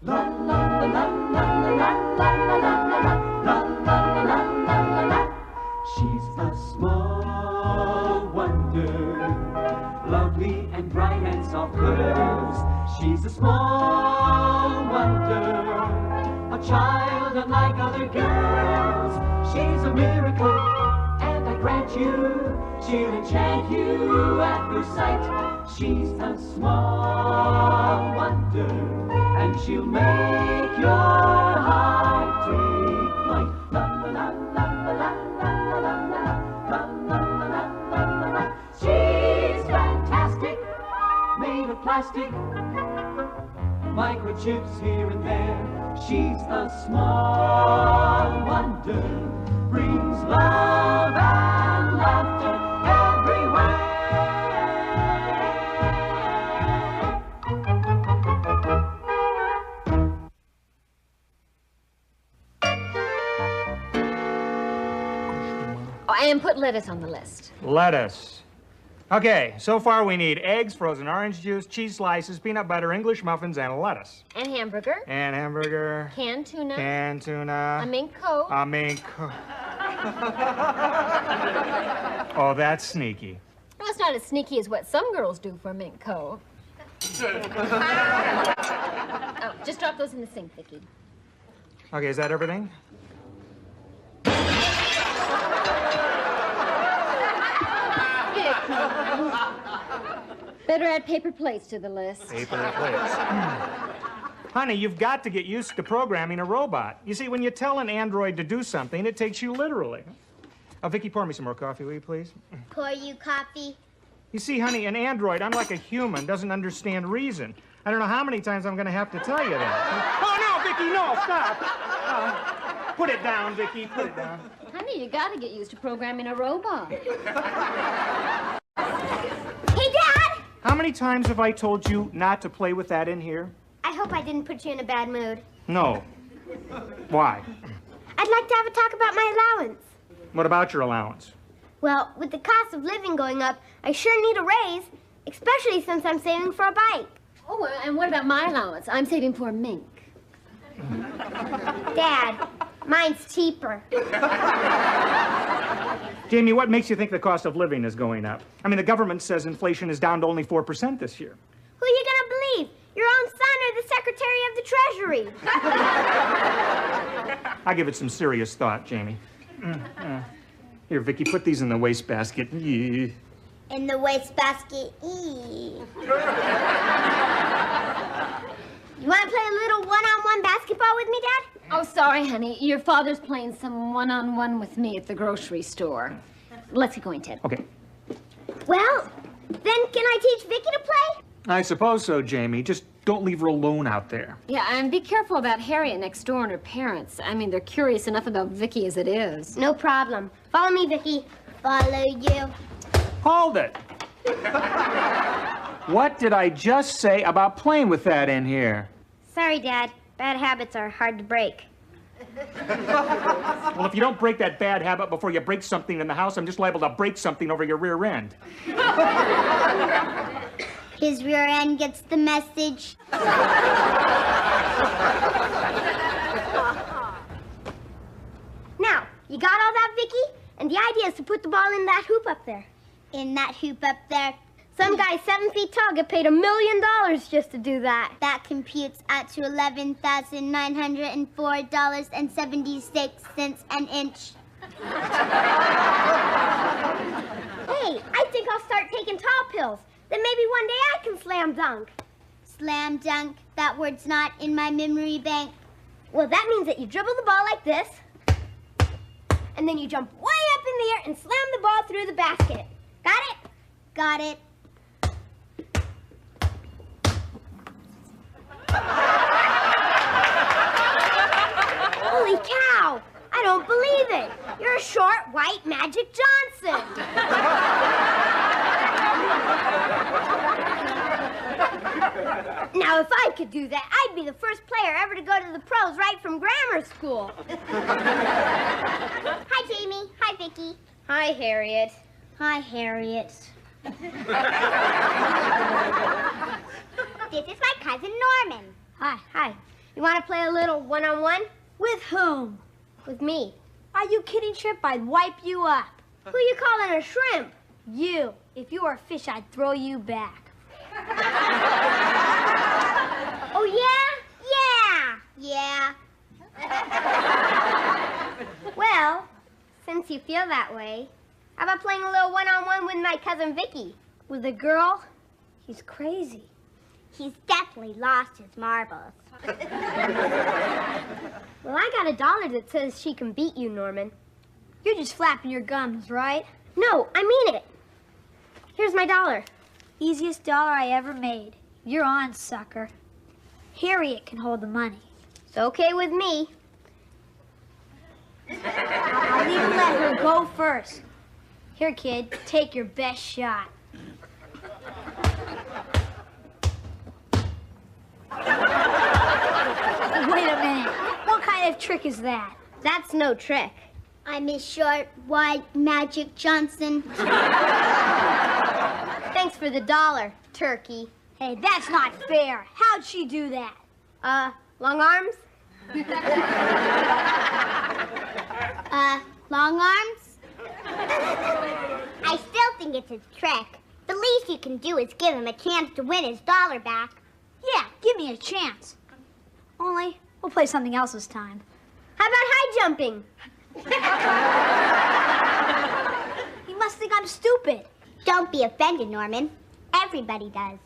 La la la la la la la la la la la la la. She's a small wonder, lovely and bright and soft curves. She's a small wonder, a child unlike other girls. She's a miracle, and I grant you, she'll enchant you at first sight. She's a small wonder, and she'll make your heart take flight. La la la la la la la la la la. She's fantastic, made of plastic, microchips here and there. She's a small wonder, brings love and laughter everywhere. Oh, and put lettuce on the list. Lettuce. Okay, so far we need eggs, frozen orange juice, cheese slices, peanut butter, English muffins, and lettuce. And hamburger. And hamburger. Canned tuna. Canned tuna. A mink coat. A mink coat. Oh, that's sneaky. Well, it's not as sneaky as what some girls do for a mink coat. Oh, just drop those in the sink, Vicky. Okay, is that everything? Better add paper plates to the list. Paper plates. Honey, you've got to get used to programming a robot. You see, when you tell an android to do something, it takes you literally. Vicky, pour me some more coffee, will you, please? Pour you coffee? You see, honey, an android, unlike a human, doesn't understand reason. I don't know how many times I'm going to have to tell you that. Oh, no, Vicky, no, stop. Put it down, Vicky, put it down. Honey, you got to get used to programming a robot. Hey, Dad! How many times have I told you not to play with that in here? I hope I didn't put you in a bad mood. No. Why? I'd like to have a talk about my allowance. What about your allowance? Well, with the cost of living going up, I sure need a raise, especially since I'm saving for a bike. Oh, and what about my allowance? I'm saving for a mink. Dad, mine's cheaper. Jamie, what makes you think the cost of living is going up? I mean, the government says inflation is down to only 4% this year. Who are you gonna believe? Your own son or the Secretary of the Treasury? I'll give it some serious thought, Jamie. Here, Vicky, put these in the wastebasket. In the wastebasket. You want to play a little one-on-one basketball with me, Dad? Oh, sorry, honey. Your father's playing some one-on-one with me at the grocery store. Let's get going, Ted. Okay. Well, then can I teach Vicky to play? I suppose so, Jamie. Just don't leave her alone out there. Yeah, and be careful about Harriet next door and her parents. I mean, they're curious enough about Vicky as it is. No problem. Follow me, Vicky. Follow you. Hold it. What did I just say about playing with that in here? Sorry, Dad. Bad habits are hard to break. Well, if you don't break that bad habit before you break something in the house, I'm just liable to break something over your rear end. His rear end gets the message. Now, you got all that, Vicky? And the idea is to put the ball in that hoop up there. In that hoop up there? Some guy 7 feet tall get paid $1 million just to do that. That computes out to $11,904.76 an inch. Hey, I think I'll start taking tall pills. Then maybe one day I can slam dunk. Slam dunk? That word's not in my memory bank. Well, that means that you dribble the ball like this, and then you jump way up in the air and slam the ball through the basket. Got it? Got it. Holy cow! I don't believe it. You're a short, white Magic Johnson. Now, if I could do that, I'd be the first player ever to go to the pros right from grammar school. Hi, Jamie. Hi, Vicky. Hi, Harriet. Hi, Harriet. This is my cousin Norman. Hi. Hi. You want to play a little one-on-one? With whom? With me. Are you kidding, Shrimp? I'd wipe you up. Who you calling a shrimp? You. If you were a fish, I'd throw you back. Oh, yeah? Yeah. Well, since you feel that way, how about playing a little one-on-one with my cousin Vicky? With a girl? He's crazy. He's definitely lost his marbles. Well, I got $1 that says she can beat you, Norman. You're just flapping your gums, right? No, I mean it. Here's my $1. Easiest dollar I ever made. You're on, sucker. Harriet can hold the money. It's okay with me. I'll even let her go first. Here, kid, take your best shot. Wait a minute. What kind of trick is that? That's no trick. I'm a short, white Magic Johnson. Thanks for the $1, turkey. Hey, that's not fair. How'd she do that? Long arms? Long arms? I still think it's a trick. The least you can do is give him a chance to win his $1 back. Yeah, give me a chance. Only, we'll play something else this time. How about high jumping? He must think I'm stupid. Don't be offended, Norman. Everybody does.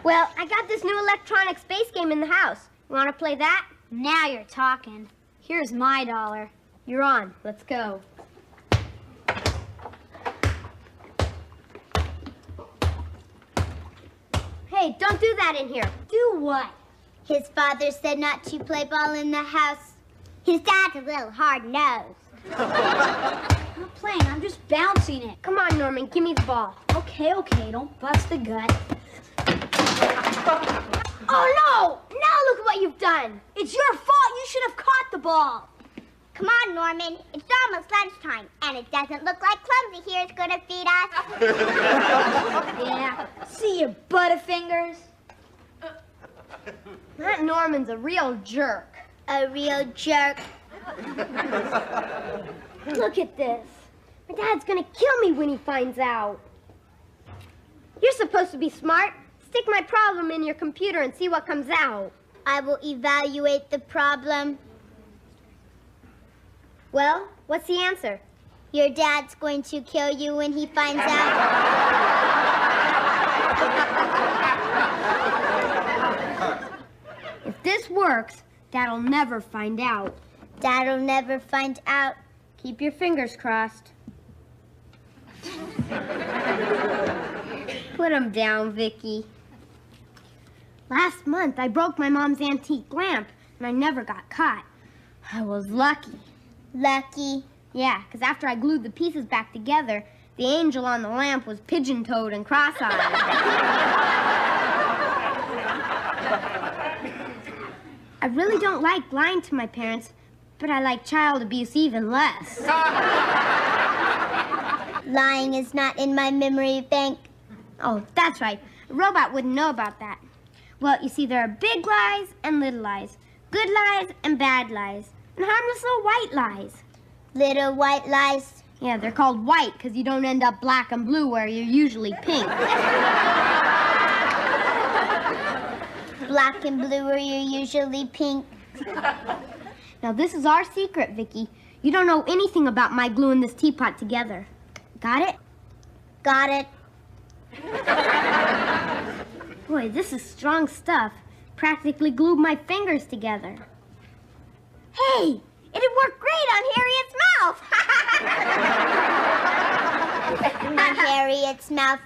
Well, I got this new electronic space game in the house. You want to play that? Now you're talking. Here's my $1. You're on. Let's go. Hey, don't do that in here. Do what? His father said not to play ball in the house. His dad's a little hard-nosed. I'm not playing, I'm just bouncing it. Come on, Norman, give me the ball. Okay, don't bust the gut. Oh, no! Now look at what you've done. It's your fault. You should have caught the ball. Come on, Norman. It's almost lunchtime, and it doesn't look like Clumsy here is going to feed us. Yeah. See you, Butterfingers. That Norman's a real jerk. A real jerk. Look at this. My dad's gonna kill me when he finds out. You're supposed to be smart. Stick my problem in your computer and see what comes out. I will evaluate the problem. Well, what's the answer? Your dad's going to kill you when he finds out. If this works, Dad'll never find out. Dad'll never find out. Keep your fingers crossed. Put them down, Vicky. Last month, I broke my mom's antique lamp, and I never got caught. I was lucky. Lucky. Yeah, because after I glued the pieces back together, the angel on the lamp was pigeon-toed and cross-eyed. I really don't like lying to my parents, but I like child abuse even less. Lying is not in my memory bank. Oh, that's right. A robot wouldn't know about that. Well, you see, there are big lies and little lies, good lies and bad lies, and harmless little white lies. Little white lies. Yeah, they're called white because you don't end up black and blue where you're usually pink. Black and blue where you're usually pink. Now, this is our secret, Vicky. You don't know anything about my gluing this teapot together. Got it? Got it. Boy, this is strong stuff. Practically glued my fingers together. Hey, it'd work great on Harriet's mouth. On Harriet's mouth.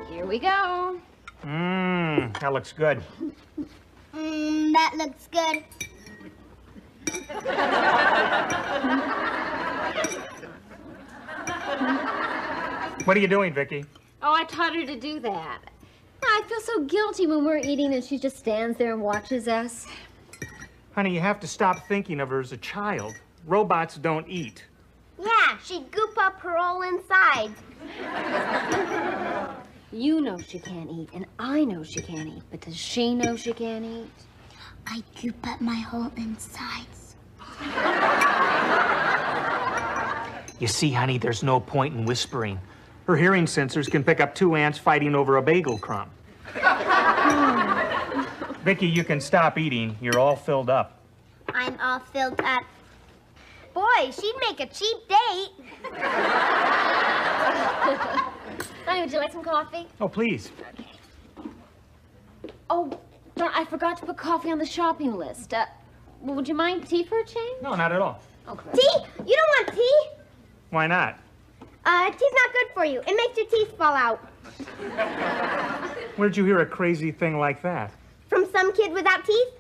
Here we go. That looks good. That looks good. What are you doing, Vicky? Oh, I taught her to do that. I feel so guilty when we're eating and she just stands there and watches us. Honey, you have to stop thinking of her as a child. Robots don't eat. Yeah, she'd goop up her whole insides. You know she can't eat, and I know she can't eat, but does she know she can't eat? I goop up my whole insides. You see, honey, there's no point in whispering. Her hearing sensors can pick up 2 ants fighting over a bagel crumb. Vicky, you can stop eating. You're all filled up. I'm all filled up. Boy, she'd make a cheap date. Honey, would you like some coffee? Oh, please. Oh, darn, I forgot to put coffee on the shopping list. Would you mind tea for a change? No, not at all. Okay. Tea? You don't want tea? Why not? Tea's not good for you. It makes your teeth fall out. Where'd you hear a crazy thing like that? From some kid without teeth?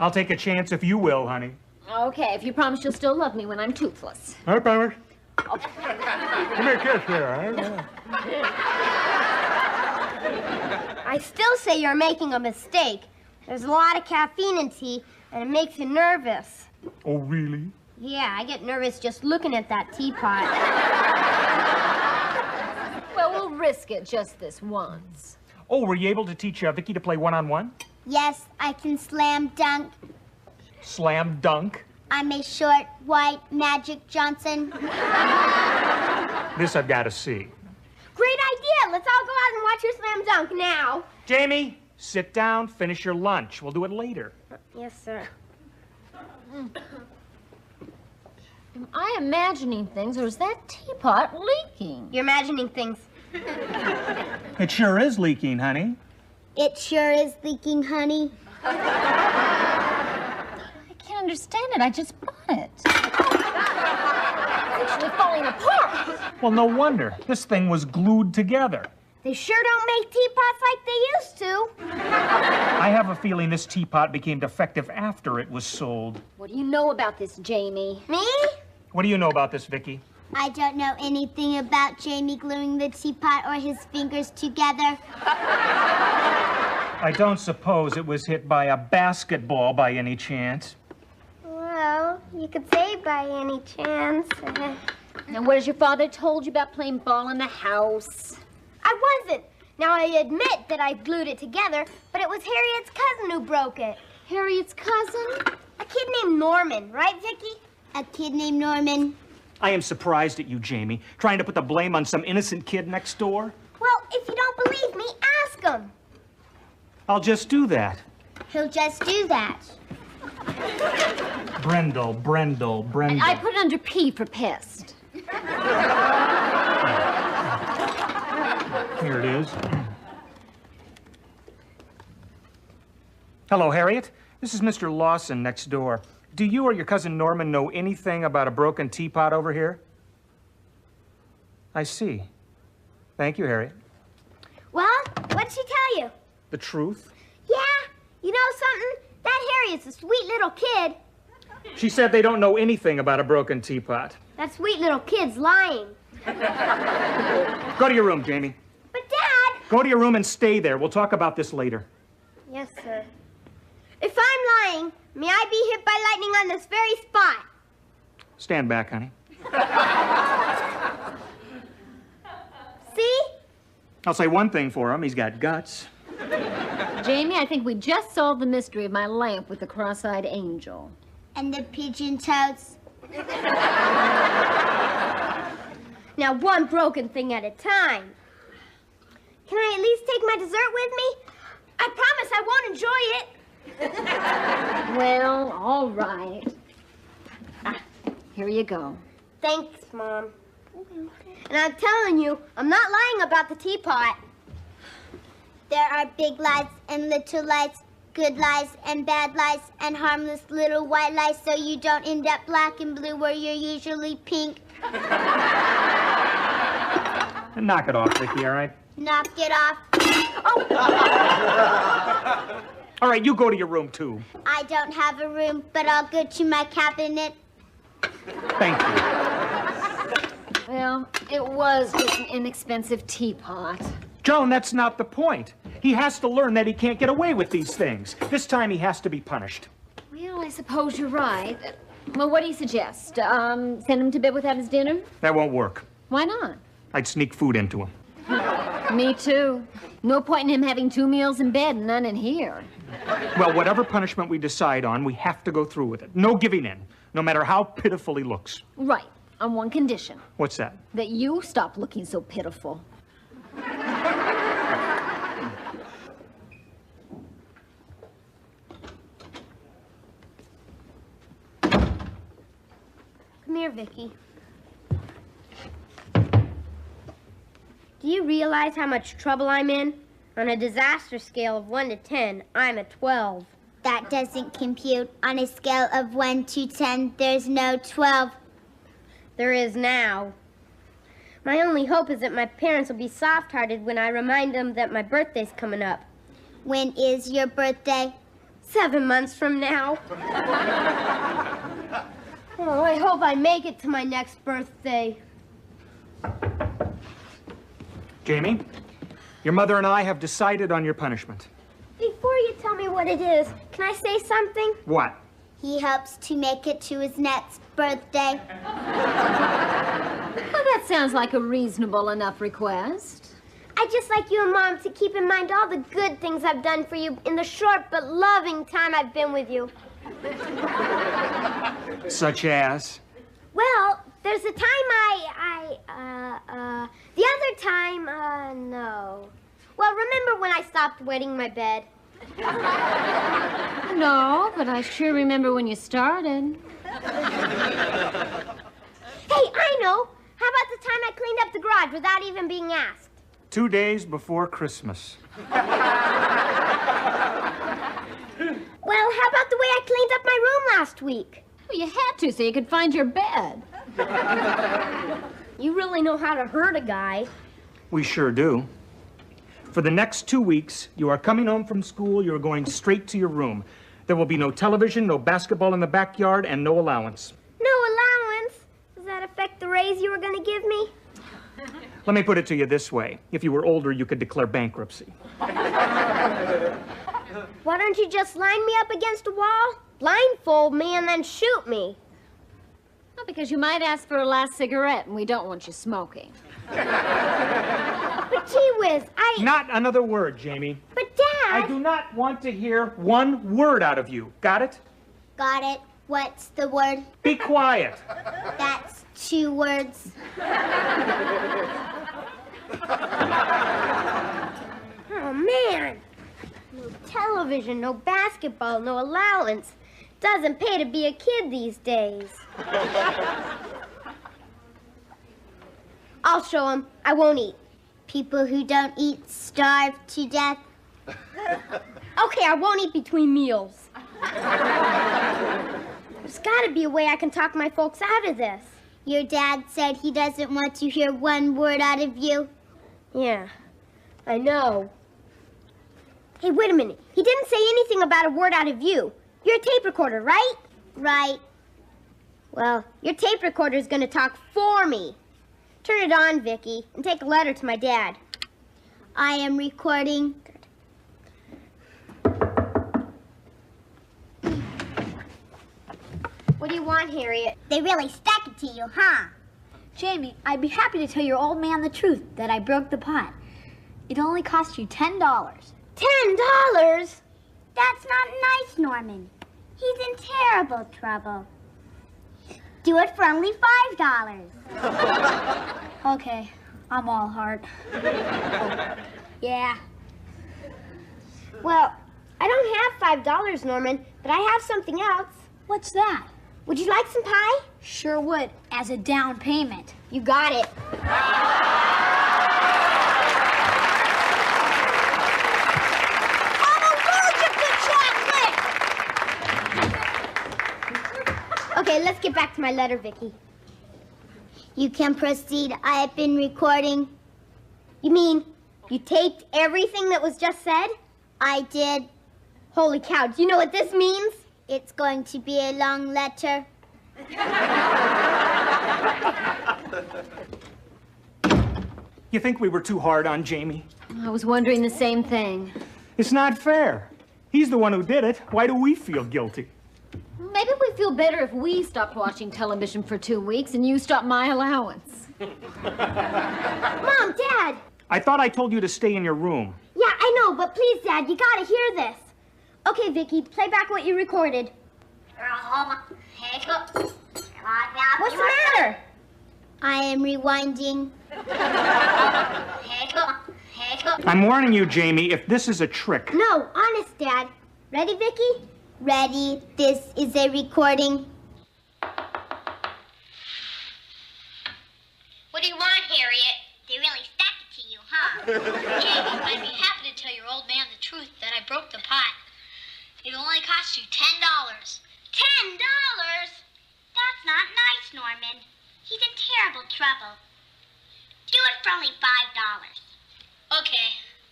I'll take a chance if you will, honey. Okay, if you promise you'll still love me when I'm toothless. I promise. Give me a kiss here. I still say you're making a mistake. There's a lot of caffeine in tea, and it makes you nervous. Oh, really? Yeah, I get nervous just looking at that teapot. Well, we'll risk it just this once. Oh, were you able to teach Vicky to play one-on-one? Yes, I can slam dunk. Slam dunk? I'm a short, white Magic Johnson. This I've got to see. Great idea. Let's all go out and watch your slam dunk now. Jamie, sit down, finish your lunch. We'll do it later. Yes, sir. Am I imagining things, or is that teapot leaking? You're imagining things. It sure is leaking, honey. It sure is leaking, honey. I can't understand it. I just bought it. It's actually falling apart. Well, no wonder. This thing was glued together. They sure don't make teapots like they used to. I have a feeling this teapot became defective after it was sold. What do you know about this, Jamie? Me? What do you know about this, Vicky? I don't know anything about Jamie gluing the teapot or his fingers together. I don't suppose it was hit by a basketball by any chance. Well, you could say by any chance. Now, what has your father told you about playing ball in the house? I wasn't. Now, I admit that I glued it together, but it was Harriet's cousin who broke it. Harriet's cousin? A kid named Norman, right, Vicky? A kid named Norman. I am surprised at you, Jamie, trying to put the blame on some innocent kid next door. Well, if you don't believe me, ask him. I'll just do that. He'll just do that. Brendel. I put it under P for pissed. Here it is. Hello, Harriet. This is Mr. Lawson next door. Do you or your cousin Norman know anything about a broken teapot over here? I see. Thank you, Harriet. Well, what'd she tell you? The truth? Yeah, you know something? That Harriet's a sweet little kid. She said they don't know anything about a broken teapot. That sweet little kid's lying. Go to your room, Jamie. But, Dad! Go to your room and stay there. We'll talk about this later. Yes, sir. If I'm lying, may I be hit by lightning on this very spot? Stand back, honey. See? I'll say one thing for him. He's got guts. Jamie, I think we just solved the mystery of my lamp with the cross-eyed angel. And the pigeon toes. Now, one broken thing at a time. Can I at least take my dessert with me? I promise I won't enjoy it. Well, all right. Here you go. Thanks, Mom. And I'm telling you, I'm not lying about the teapot. There are big lies and little lies, good lies and bad lies, and harmless little white lies, so you don't end up black and blue where you're usually pink. Knock it off, Vicky, all right? Knock it off. All right, you go to your room, too. I don't have a room, but I'll go to my cabinet. Thank you. Well, it was just an inexpensive teapot. Joan, that's not the point. He has to learn that he can't get away with these things. This time he has to be punished. Well, I suppose you're right. Well, what do you suggest? Send him to bed without his dinner? That won't work. Why not? I'd sneak food into him. Me too. No point in him having 2 meals in bed and none in here. Well, whatever punishment we decide on, we have to go through with it. No giving in, no matter how pitiful he looks. Right, on one condition. What's that? That you stop looking so pitiful. Come here, Vicky. Do you realize how much trouble I'm in? On a disaster scale of 1 to 10, I'm a 12. That doesn't compute. On a scale of 1 to 10, there's no 12. There is now. My only hope is that my parents will be soft-hearted when I remind them that my birthday's coming up. When is your birthday? 7 months from now. Oh, I hope I make it to my next birthday. Jamie, your mother and I have decided on your punishment. Before you tell me what it is, can I say something? What? He hopes to make it to his next birthday. Well, that sounds like a reasonable enough request. I'd just like you and Mom to keep in mind all the good things I've done for you in the short but loving time I've been with you. Such as? Well, there's a time the other time, no. Well, remember when I stopped wetting my bed? No, but I sure remember when you started. Hey, I know. How about the time I cleaned up the garage without even being asked? 2 days before Christmas. Well, how about the way I cleaned up my room last week? Well, you had to so you could find your bed. You really know how to hurt a guy. We sure do. For the next 2 weeks, you are coming home from school, you're going straight to your room. There will be no television, no basketball in the backyard, and no allowance. No allowance? Does that affect the raise you were going to give me? Let me put it to you this way. If you were older, you could declare bankruptcy. Why don't you just line me up against a wall, blindfold me, and then shoot me? Well, because you might ask for a last cigarette, and we don't want you smoking. But gee whiz, Not another word, Jamie. But Dad... I do not want to hear one word out of you. Got it? Got it. What's the word? Be quiet. That's 2 words. Oh, man. No television, no basketball, no allowance. Doesn't pay to be a kid these days. I'll show him. I won't eat. People who don't eat starve to death. Okay, I won't eat between meals. There's got to be a way I can talk my folks out of this. Your dad said he doesn't want to hear 1 word out of you. Yeah, I know. Hey, wait a minute. He didn't say anything about a word out of you. You're a tape recorder, right? Right. Well, your tape recorder's gonna talk for me. Turn it on, Vicky, and take a letter to my dad. I am recording. What do you want, Harriet? They really stuck it to you, huh? Jamie, I'd be happy to tell your old man the truth, that I broke the pot. It only cost you $10. $10? That's not nice, Norman. He's in terrible trouble. Do it for only $5. Okay, I'm all heart. Yeah. Well, I don't have $5, Norman, but I have something else. What's that? Would you like some pie? Sure would, as a down payment. You got it. Okay, let's get back to my letter, Vicky. You can proceed. I have been recording. You mean you taped everything that was just said? I did. Holy cow, do you know what this means? It's going to be a long letter. You think we were too hard on Jamie? I was wondering the same thing. It's not fair. He's the one who did it. Why do we feel guilty? Maybe we feel better if we stopped watching television for 2 weeks and you stopped my allowance. Mom, Dad! I thought I told you to stay in your room. Yeah, I know, but please, Dad, you gotta hear this. Okay, Vicky, play back what you recorded. What's the matter? I am rewinding. I'm warning you, Jamie, if this is a trick. No, honest, Dad. Ready, Vicky? Ready? This is a recording. What do you want, Harriet? They really stuck it to you, huh? Jamie, I'd be happy to tell your old man the truth that I broke the pot. It'll only cost you $10. $10? That's not nice, Norman. He's in terrible trouble. Do it for only $5. Okay,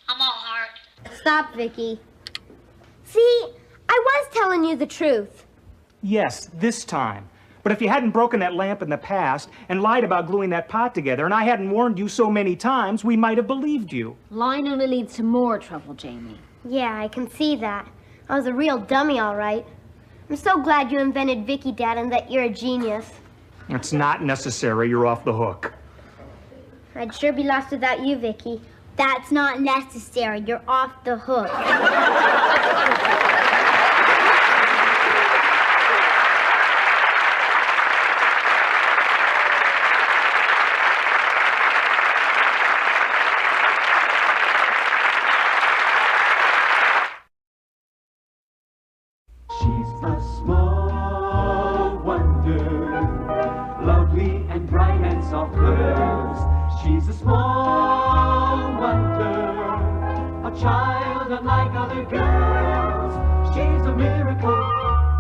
I'm all heart. Stop, Vicky. See, I was telling you the truth. Yes, this time. But if you hadn't broken that lamp in the past and lied about gluing that pot together, and I hadn't warned you so many times, we might have believed you. Lying only leads to more trouble, Jamie. Yeah, I can see that. I was a real dummy, all right. I'm so glad you invented Vicky, Dad, and that you're a genius. It's not necessary. You're off the hook. I'd sure be lost without you, Vicky. That's not necessary. You're off the hook. She's a small wonder, lovely and bright and soft curves. She's a small wonder, a child unlike other girls. She's a miracle,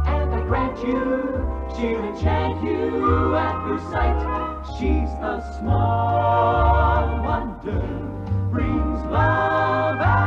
and I grant you, she'll enchant you at first sight. She's a small wonder, brings love and